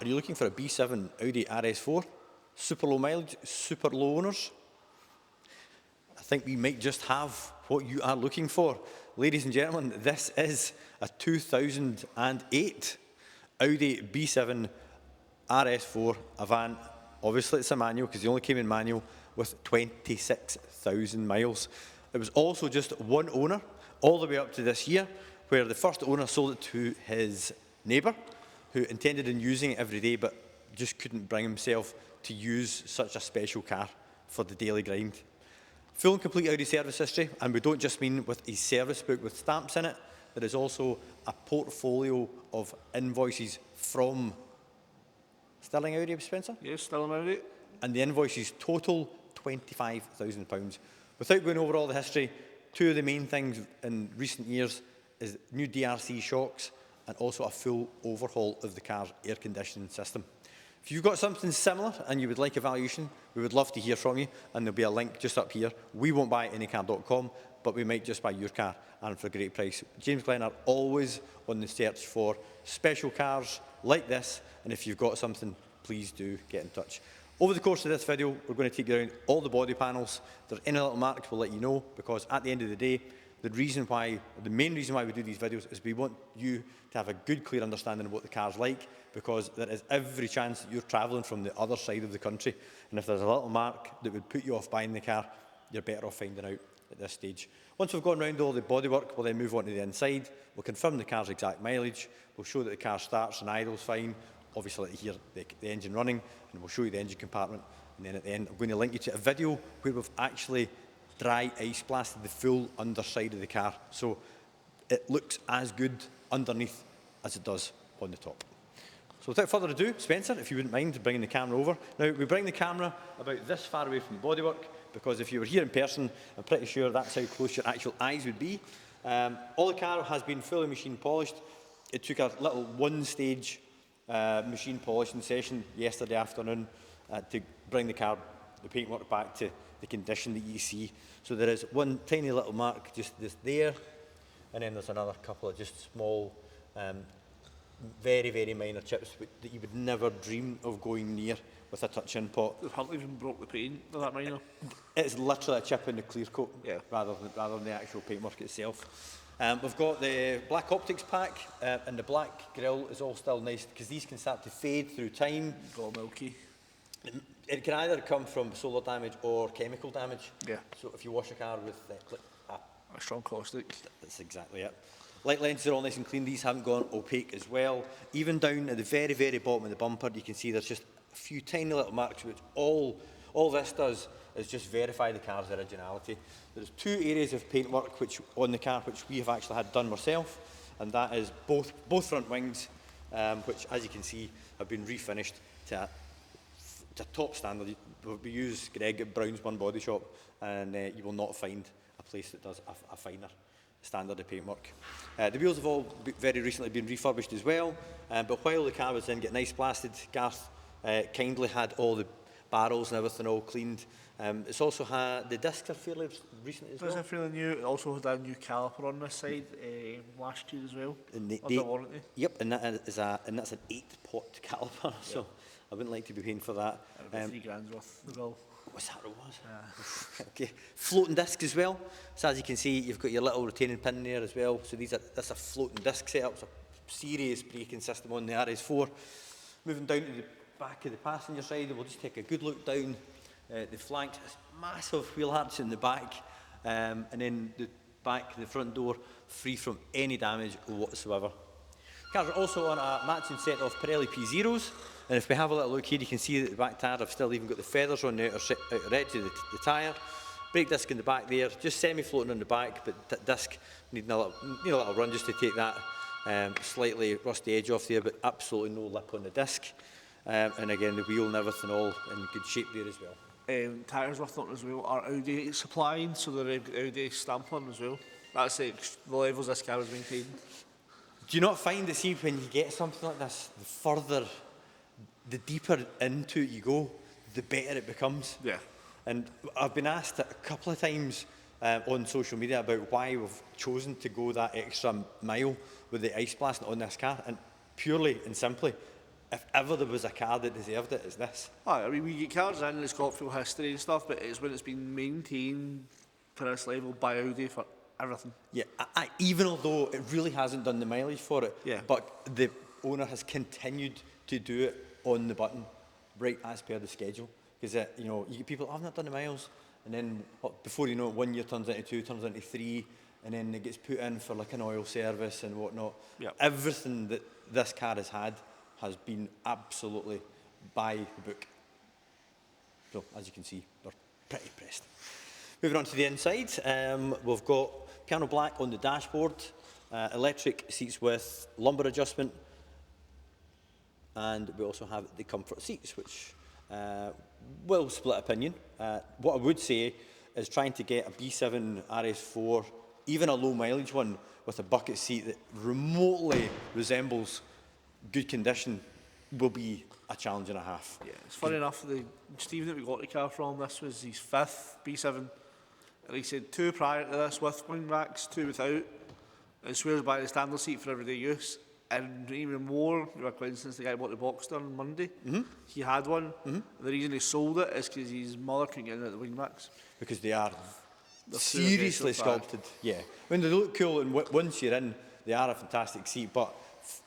Are you looking for a B7 Audi RS4? Super low mileage, super low owners? I think we might just have what you are looking for. Ladies and gentlemen, this is a 2008 Audi B7 RS4 Avant. Obviously it's a manual because they only came in manual with 26,000 miles. It was also just one owner all the way up to this year, where the first owner sold it to his neighbour, who intended on using it every day but just couldn't bring himself to use such a special car for the daily grind. Full and complete Audi service history, and we don't just mean with a service book with stamps in it. There is also a portfolio of invoices from Stirling Audi, Spencer? Yes, Stirling Audi. And the invoices total £25,000. Without going over all the history, two of the main things in recent years is new DRC shocks and also a full overhaul of the car's air conditioning system. If you've got something similar and you would like a valuation, we would love to hear from you, and there'll be a link just up here. We won't buy anycar.com, but we might just buy your car, and for a great price. James Glen are always on the search for special cars like this, and if you've got something, please do get in touch. Over the course of this video, we're going to take you around all the body panels. If there's any little marks, we'll let you know, because at the end of the day, the main reason why we do these videos is we want you to have a good, clear understanding of what the car's like, because there is every chance that you're travelling from the other side of the country, and if there's a little mark that would put you off buying the car, you're better off finding out at this stage. Once we've gone around all the bodywork, we'll then move on to the inside. We'll confirm the car's exact mileage. We'll show that the car starts and idles fine. Obviously, let you hear the engine running, and we'll show you the engine compartment. And then at the end, I'm going to link you to a video where we've actually dry ice blasted the full underside of the car, so it looks as good underneath as it does on the top. So without further ado, Spencer, if you wouldn't mind bringing the camera over. Now, we bring the camera about this far away from the bodywork, because if you were here in person, I'm pretty sure that's how close your actual eyes would be. All the car has been fully machine polished. It took a little one-stage machine polishing session yesterday afternoon to bring the paintwork back to the condition that you see. So there is one tiny little mark just there, and then there's another couple of just small, very, very minor chips that you would never dream of going near with a touch-in pot. They've hardly even broke the paint, they're that minor. It's literally a chip in the clear coat, yeah, rather than the actual paintwork itself. We've got the black optics pack, and the black grille is all still nice, because these can start to fade through time. Got milky. It can either come from solar damage or chemical damage. Yeah. So if you wash a car with a strong caustic. That's exactly it. Light lenses are all nice and clean. These haven't gone opaque as well. Even down at the very, very bottom of the bumper, you can see there's just a few tiny little marks, which all this does is just verify the car's originality. There's two areas of paintwork on the car which we have actually had done ourselves, and that is both front wings, which, as you can see, have been refinished to top standard. We use Greg at Brownsburn Body Shop, and you will not find a place that does a finer standard of paintwork. The wheels have all very recently been refurbished as well, but while the car was in getting ice blasted, Garth kindly had all the barrels and everything all cleaned. It's also had, the discs are fairly recent as well. It's fairly new. It also had a new caliper on this side last year as well, under warranty. Yep, and that's an 8-pot caliper, yep. So I wouldn't like to be paying for that. £3,000 worth the bill. What's that it was? Yeah. Okay, floating discs as well. So as you can see, you've got your little retaining pin there as well. So that's a floating disc setup. It's a serious braking system on the RS4. Moving down to the back of the passenger side, we'll just take a good look down the flanks. This massive wheel arch in the back, and then the back, the front door, free from any damage whatsoever. Cars are also on a matching set of Pirelli P0s, and if we have a little look here, you can see that the back tyre have still even got the feathers on the outer edge of the tyre. Brake disc in the back there, just semi-floating on the back, but disc needing a little run just to take that slightly rusty edge off there, but absolutely no lip on the disc. And again, the wheel and everything all in good shape there as well. Tyres worth noting as well are Audi supplying, so they're Audi stamp on as well. That's the levels this car is maintained. Do you not find that, see, when you get something like this, the deeper into it you go, the better it becomes? Yeah. And I've been asked a couple of times on social media about why we've chosen to go that extra mile with the ice blasting on this car, and purely and simply, if ever there was a car that deserved it, it's this. I mean, we get cars in and it's got full history and stuff, but it's when it's been maintained to this level by Audi for everything. Yeah, even although it really hasn't done the mileage for it, Yeah. but the owner has continued to do it on the button, right as per the schedule. Because you know, you get people, I've not done the miles, and then before you know it, 1 year turns into 2, turns into 3, and then it gets put in for like an oil service and whatnot. Yep. Everything that this car has been absolutely by the book. So as you can see, we're pretty impressed. Moving on to the inside, we've got piano black on the dashboard, electric seats with lumbar adjustment, and we also have the comfort seats, which will split opinion. What I would say is trying to get a B7 RS4, even a low mileage one, with a bucket seat that remotely resembles good condition will be a challenge and a half. Yeah, it's funny enough, the Stephen that we got the car from, this was his 5th B7. And he said 2 prior to this with wing racks, 2 without. And swears by the standard seat for everyday use. And even more, by coincidence, the guy bought the Boxster on Monday. He had one. And the reason he sold it is because his mother couldn't get in at the wing racks. Because they are They're seriously too aggressive, sculpted. Yeah, when they look cool, and once you're in, they are a fantastic seat. But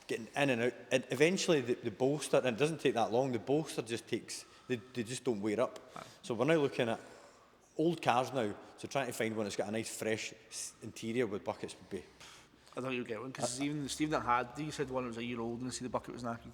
getting in and out, and eventually the bolster, and it doesn't take that long. The bolster just takes, they just don't wear up. So we're now looking at old cars now. So trying to find one that's got a nice fresh interior with buckets would be. I thought you'd get one, because even Stephen that had, he said one that was a year old and see the bucket was knackered.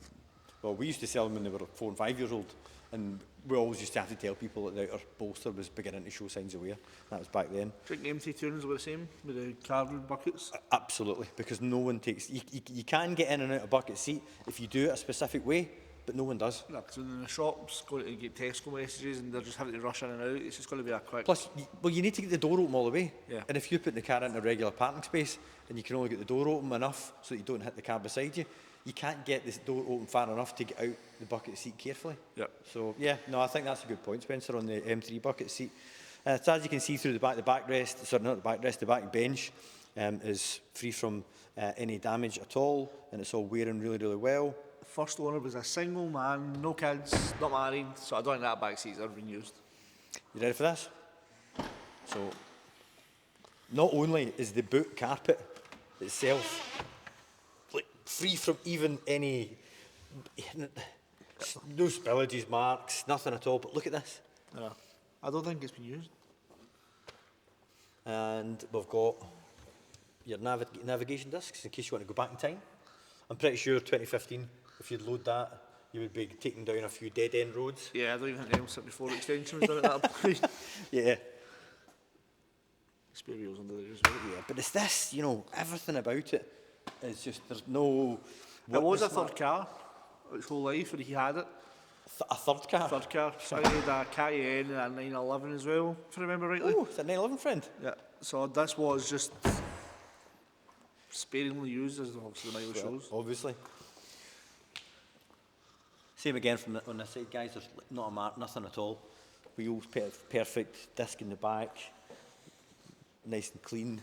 Well, we used to sell them when they were 4 and 5 years old, and we always used to have to tell people that the outer bolster was beginning to show signs of wear. That was back then. Do you think the MT2s were the same, with the cardboard buckets? Absolutely, because no one takes. You can get in and out of bucket seat if you do it a specific way, but no one does. No, because in the shops, going to get Tesco messages and they're just having to rush in and out, it's just going to be a quick... Plus, well, you need to get the door open all the way. Yeah. And if you put the car in a regular parking space and you can only get the door open enough so that you don't hit the car beside you, you can't get this door open far enough to get out the bucket seat carefully. Yep. So, yeah, no, I think that's a good point, Spencer, on the M3 bucket seat. So as you can see through the back rest, sorry, not the backrest, the back bench is free from any damage at all, and it's all wearing really, really well. The first owner was a single man, no kids, not married, so I don't think that back seat's ever been used. You ready for this? So, not only is the boot carpet itself like free from even any, no spillages, marks, nothing at all, but look at this. No, I don't think it's been used. And we've got your navigation discs in case you want to go back in time. I'm pretty sure 2015, if you'd load that, you would be taking down a few dead-end roads. Yeah, I don't even think the M64 extension was done at that point. Yeah. Spare wheels under there as well. Yeah, but it's this, you know, everything about it is just, there's no... It was a third car, its whole life, when he had it. A third car? Third car. So I had a Cayenne and a 911 as well, if I remember rightly. Oh, it's a 911 friend. Yeah, so this was just sparingly used, as obviously the mileage shows. Obviously. Same again from on this side, guys. There's not a mark, nothing at all. Wheels perfect, disc in the back, nice and clean.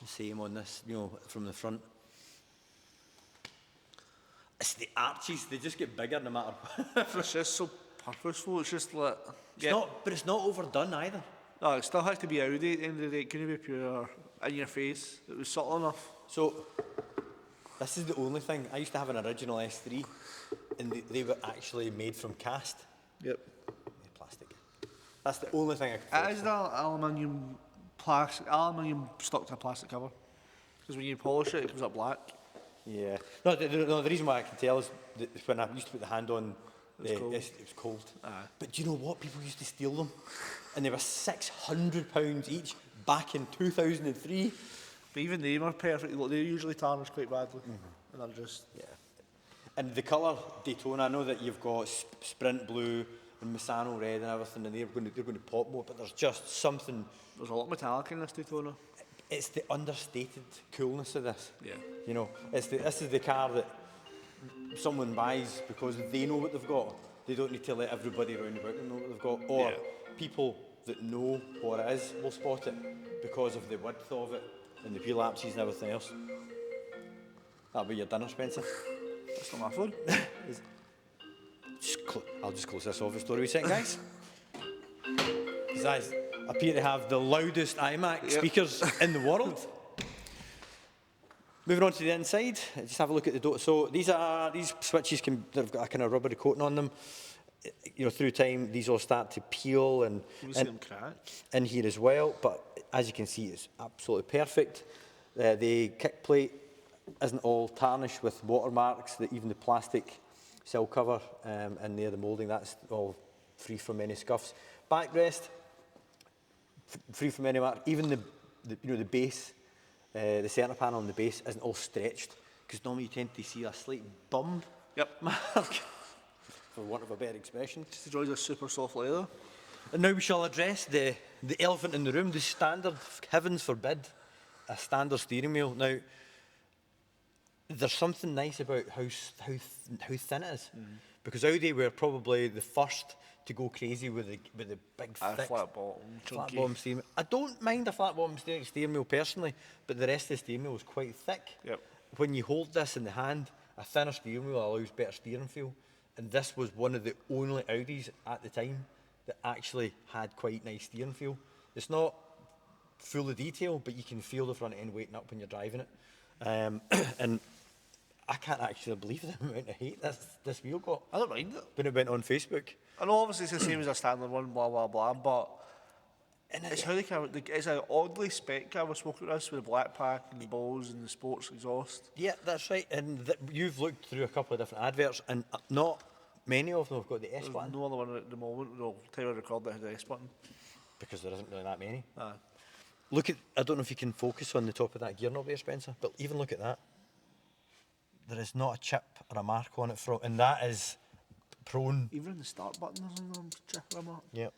The same on this, you know, from the front. It's the arches; they just get bigger no matter. It's just so purposeful. It's just like But it's not overdone either. No, it still had to be Audi at the end of the day. It couldn't be pure in your face. It was subtle enough. So, this is the only thing. I used to have an original S3, and they were actually made from cast. Yep. Plastic. That's the only thing I could It is the aluminium stuck to a plastic cover. Because when you polish it, it comes up black. Yeah. No, the reason why I can tell is that when I used to put the hand on, it was cold. Aye. But do you know what? People used to steal them, and they were £600 each back in 2003. But even they were perfect. Look, they usually tarnish quite badly. And they're just... Yeah. And the colour Daytona, I know that you've got Sprint blue and Misano red and everything, and they're going to pop more, but there's just something... There's a lot of metallic in this Daytona. It's the understated coolness of this. Yeah. You know, this is the car that someone buys because they know what they've got. They don't need to let everybody around about them know what they've got. Or people that know what it is will spot it because of the width of it and the wheel arches and everything else. That'll be your dinner, Spencer. That's not my phone. I'll just close this off the story a second, guys. These guys appear to have the loudest iMac speakers in the world. Moving on to the inside, just have a look at the door. So these switches they've got a kind of rubbery coating on them. You know, through time, these all start to peel and in here as well. But as you can see, it's absolutely perfect. The kick plate isn't all tarnished with watermarks. Even the plastic sill cover and there, the moulding, that's all free from any scuffs. Backrest, free from any mark. Even the base, the centre panel on the base isn't all stretched, because normally you tend to see a slight bump mark, for want of a better expression. Just enjoys a super soft leather. And now we shall address the elephant in the room, the standard, heavens forbid, a standard steering wheel. Now, there's something nice about how thin it is, because Audi were probably the first to go crazy with the big thick flat bottom steering wheel. I don't mind a flat bottom steering wheel personally, but the rest of the steering wheel is quite thick. Yep. When you hold this in the hand, a thinner steering wheel allows better steering feel, and this was one of the only Audis at the time that actually had quite nice steering feel. It's not full of detail, but you can feel the front end weighting up when you're driving it. And I can't actually believe the amount of hate this wheel got. I don't mind it. When it went on Facebook. I know obviously it's the same as a standard one, blah, blah, blah, but it's how they can, it's an oddly spec car we're smoking with this, with the black pack and the balls and the sports exhaust. Yeah, that's right. And you've looked through a couple of different adverts, and not many of them have got the S button. No other one at the moment, the time I record that had the S button. Because there isn't really that many. Aye. Look at, I don't know if you can focus on the top of that gear knob there, Spencer, but even look at that. There is not a chip or a mark on it, and that is prone. Even the start button there's no chip or a mark. Yep.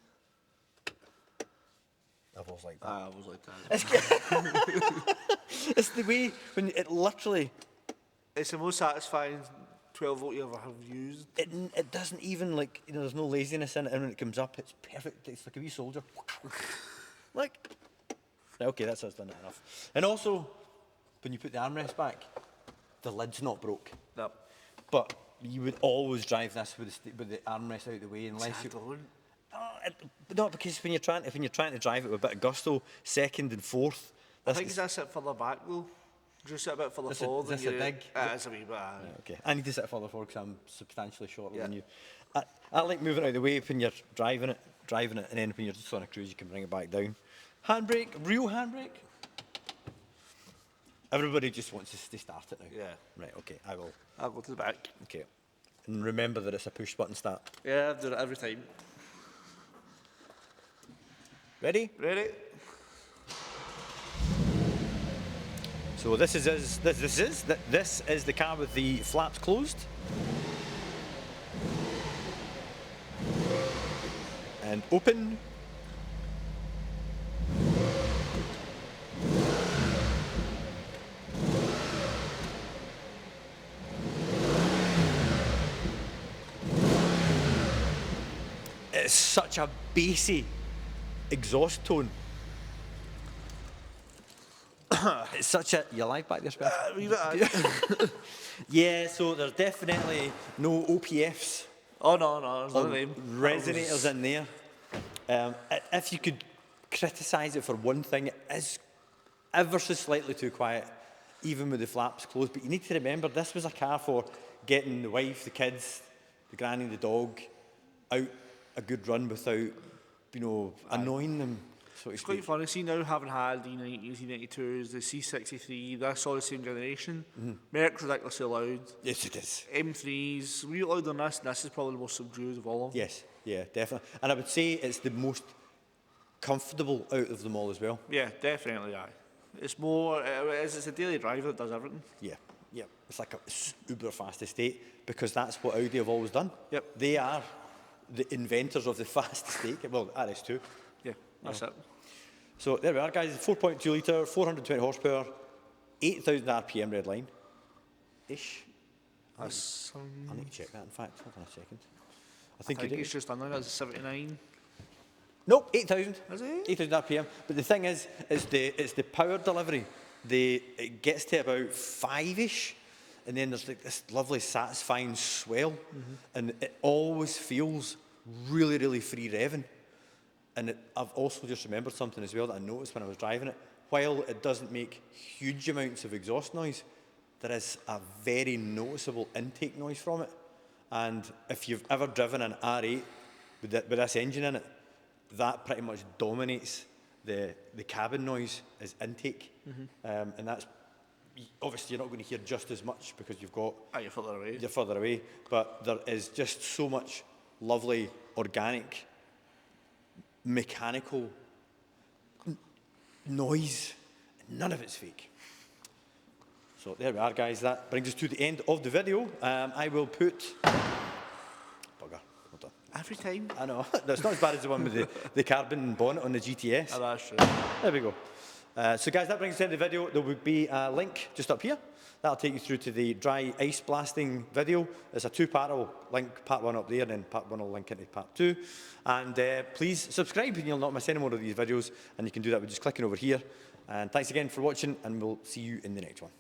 I've always liked that. I was like that. It's the way when it literally. It's the most satisfying 12 volt you ever have used. It doesn't even, like, you know, there's no laziness in it, and when it comes up, it's perfect. It's like a wee soldier. Like, okay, that's us done it enough. And also, when you put the armrest back, the lid's not broke. No. But you would always drive this with the armrest out of the way, unless you don't. No, because when you're trying to drive it with a bit of gusto, second and fourth. I think that's it further back though. Just sit a bit further forward. Is this a dig? It's a wee bit. Yeah, okay. I need to sit further forward because I'm substantially shorter than you. I like moving out of the way when you're driving it, and then when you're just on a cruise, you can bring it back down. Handbrake, real handbrake. Everybody just wants us to start it now. Yeah. Right, okay, I will. I'll go to the back. Okay. And remember that it's a push button start. Yeah, I do it every time. Ready? Ready? So this is the car with the flaps closed. And open. It's such a bassy exhaust tone. It's such a... You like back there, Spencer? Yeah, so there's definitely no OPFs. Oh, no, there's none of them. Resonators in there. If you could criticise it for one thing, it is ever so slightly too quiet, even with the flaps closed. But you need to remember, this was a car for getting the wife, the kids, the granny, the dog out a good run without, you know, annoying them. So it's quite funny. See, now having had the E92s, the C63, that's all the same generation. Merc's ridiculously loud. Yes, it is. M3s, really loud than this, and this is probably the most subdued of all of them. Yes, yeah, definitely. And I would say it's the most comfortable out of them all as well. Yeah, definitely, aye. It's more, it's a daily driver that does everything. Yeah. It's like a uber fast estate, because that's what Audi have always done. Yep. They are the inventors of the fast estate. Well, RS2. Yeah, that's it. So there we are, guys. 4.2 litre, 420 horsepower, 8,000 RPM red line. Ish. I need to check that, in fact. Hold on a second. I think it's just under that's 79. Nope, 8,000. Is it? 8,000 RPM. But the thing is, it's the power delivery. It gets to about 5-ish, and then there's like this lovely satisfying swell, and it always feels really, really free revving. And I've also just remembered something as well that I noticed when I was driving it. While it doesn't make huge amounts of exhaust noise, there is a very noticeable intake noise from it. And if you've ever driven an R8 with this engine in it, that pretty much dominates the cabin noise as intake. And that's, obviously you're not going to hear just as much because you've got... You're further away. You're further away. But there is just so much lovely, organic, mechanical noise. None of it's fake. So there we are, guys. That brings us to the end of the video. I will put... Bugger. Hold on. Every time. I know. That's not as bad as the one with the carbon bonnet on the GTS. Oh, that's true. There we go. So guys, that brings us to the end of the video. There will be a link just up here. That'll take you through to the dry ice blasting video. It's a two-part. I'll link part 1 up there, and then part 1 will link into part 2. And please subscribe, and you'll not miss any more of these videos. And you can do that with just clicking over here. And thanks again for watching, and we'll see you in the next one.